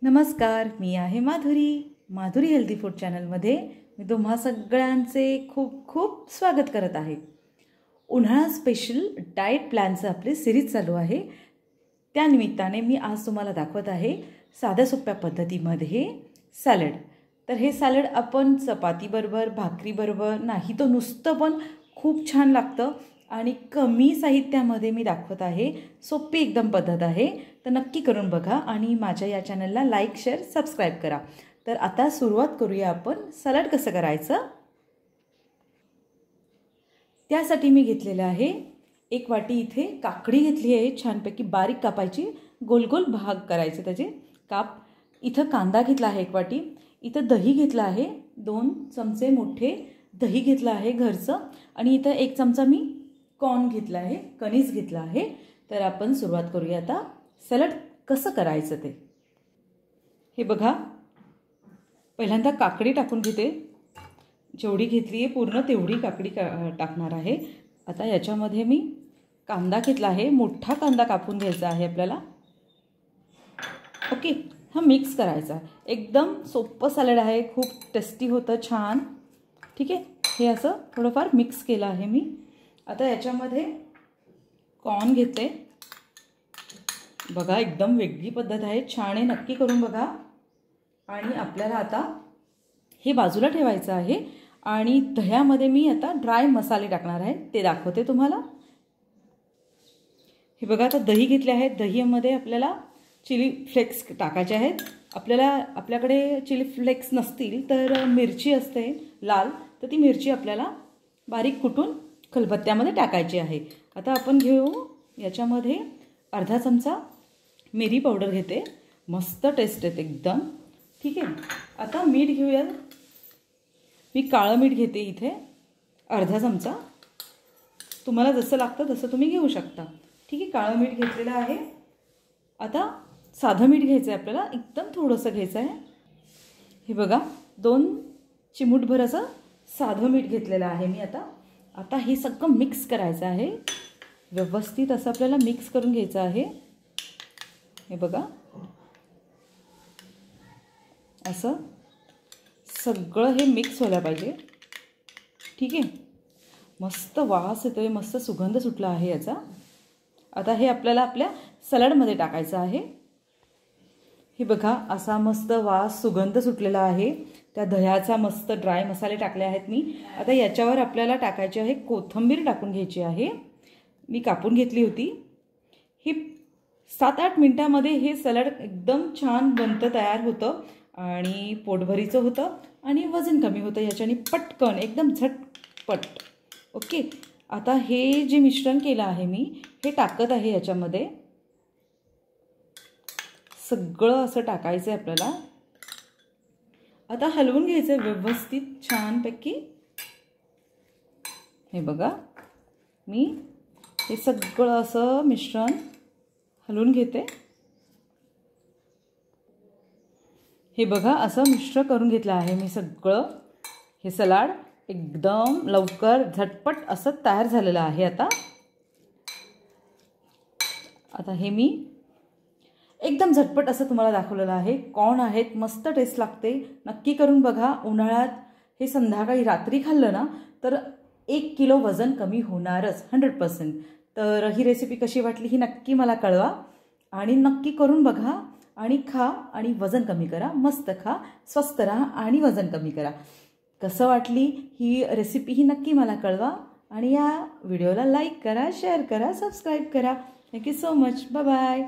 नमस्कार, मी आहे Madhuri healthy food चॅनलमध्ये मी तुम्हा सगळ्यांचे खूप खूप स्वागत करत आहे। उन्हाळा स्पेशल डाएट प्लॅनचं आपली सिरीज चालू आहे। त्या निमित्ताने मी आज तुम्हाला दाखवत आहे साध्या सोप्या पद्धतीमध्ये सॅलड। तर हे सॅलड आपण चपातीबरोबर, भाकरीबरोबर नाही तो नुसतं पण खूप छान लागतं आणि कमी साहित्यामध्ये मी दाखवत आहे। सोपी एकदम पद्धत आहे, तर नक्की करून बघा आणि माझ्या या चॅनलला लाईक, शेअर, सबस्क्राइब करा। तर आता सुरुवात करूया आपण सॅलड कसं करायचं। त्यासाठी मी घेतलेलं आहे एक वाटी इथे काकडी घेतली आहे, छानपैकी बारीक कापायची, गोल गोल भाग करायचे त्याचे काप। इथं कांदा घेतला आहे एक वाटी, इथं दही घेतला आहे 2 चमचे मोठे दही घेतला आहे घरचं, आणि इथं 1 चमचा मी कॉर्न घेतला आहे, कणीस घेतला आहे। तर आपण सुरुवात करूया आता सॅलड कसं करायचं ते। हे बघा, पहिल्यांदा काकडी टाकून घेते, जेवढी घेतली आहे पूर्ण तेवढी काकडी टाकणार आहे। आता याच्यामध्ये मी कांदा घेतला आहे, मोठा कांदा कापून घ्यायचा आहे आपल्याला। ओके, हा मिक्स करायचा, एकदम सोपं सॅलड आहे, खूप टेस्टी होतं, छान। ठीक आहे, हे असं थोडंफार मिक्स केलं आहे मी। आता याच्यामध्ये कॉर्न घेते, बघा एकदम वेगळी पद्धत आहे, छान आहे, नक्की करून बघा। आणि आपल्याला आता हे बाजूला ठेवायचं आहे आणि दह्यामध्ये मी आता ड्राय मसाले टाकणार आहे, ते दाखवते तुम्हाला। हे बघा, आता दही घेतले आहे, दहीमध्ये आपल्याला चिली फ्लेक्स टाकायचे आहेत। आपल्याकडे चिली फ्लेक्स नसतील तर मिरची असते लाल, तर ती मिरची आपल्याला बारीक कुटून खलबत्त्यामध्ये टाकायची आहे। आता आपण घेऊ याच्यामध्ये अर्धा चमचा मिरी पावडर घेते, मस्त टेस्ट येते एकदम। ठीक आहे, आता मीठ घेऊया, मी काळं मीठ घेते इथे अर्धा चमचा, तुम्हाला जसं लागतं तसं तुम्ही घेऊ शकता। ठीक आहे, काळं मीठ घेतलेलं आहे। आता साधं मीठ घ्यायचं आहे आपल्याला, एकदम थोडंसं घ्यायचं आहे। हे बघा, 2 चिमूटभर असं साधं मीठ घेतलेलं आहे मी। आता हे सगळं मिक्स करायचं आहे, व्यवस्थित असं आपल्याला मिक्स करून घ्यायचं आहे। हे बघा, असं सगळं हे मिक्स व्हायला पाहिजे। ठीक आहे, मस्त वास येतोय, मस्त सुगंध सुटला आहे याचा। आता हे आपल्याला आपल्या सॅलडमध्ये टाकायचं आहे। हे बघा, असा मस्त वास सुगंध सुटलेला आहे, त्या दह्याचा मस्त ड्राय मसाले टाकले आहेत मी। आता याच्यावर आपल्याला टाकायचे आहे कोथिंबीर, टाकून घ्यायची आहे, मी कापून घेतली होती। ही 7-8 मिनिटांमध्ये हे सॅलड एकदम छान बनतं, तयार होतं आणि पोटभरीचं होतं आणि वजन कमी होतं याच्याने, पटकन एकदम झटपट। ओके, आता हे जे मिश्रण केलं आहे मी, हे टाकत आहे याच्यामध्ये, सगळं असं टाकायचं आहे आपल्याला। आता हलवून घ्यायचं आहे व्यवस्थित छानपैकी। हे बघा, मी हे सगळं असं मिश्रण हलवून घेते। हे बघा, असं मिश्र करून घेतलं आहे मी सगळं। हे सलाड एकदम लवकर झटपट असं तयार झालेलं आहे। आता हे मी एकदम झटपट असं तुम्हाला दाखवलेलं आहे। कॉर्न आहेत, मस्त टेस्ट लागते, नक्की करून बघा। उन्हाळ्यात हे संध्याकाळी रात्री खाल्लं ना तर 1 किलो वजन कमी होणारच 100%। तर ही रेसिपी कशी वाटली ही नक्की मला कळवा आणि नक्की करून बघा आणि खा आणि वजन कमी करा, मस्त खा, स्वस्त राहा आणि वजन कमी करा। कसं वाटली ही रेसिपी ही नक्की मला कळवा आणि या व्हिडिओला लाईक करा, शेअर करा, सबस्क्राईब करा। Thank you so much, bye bye.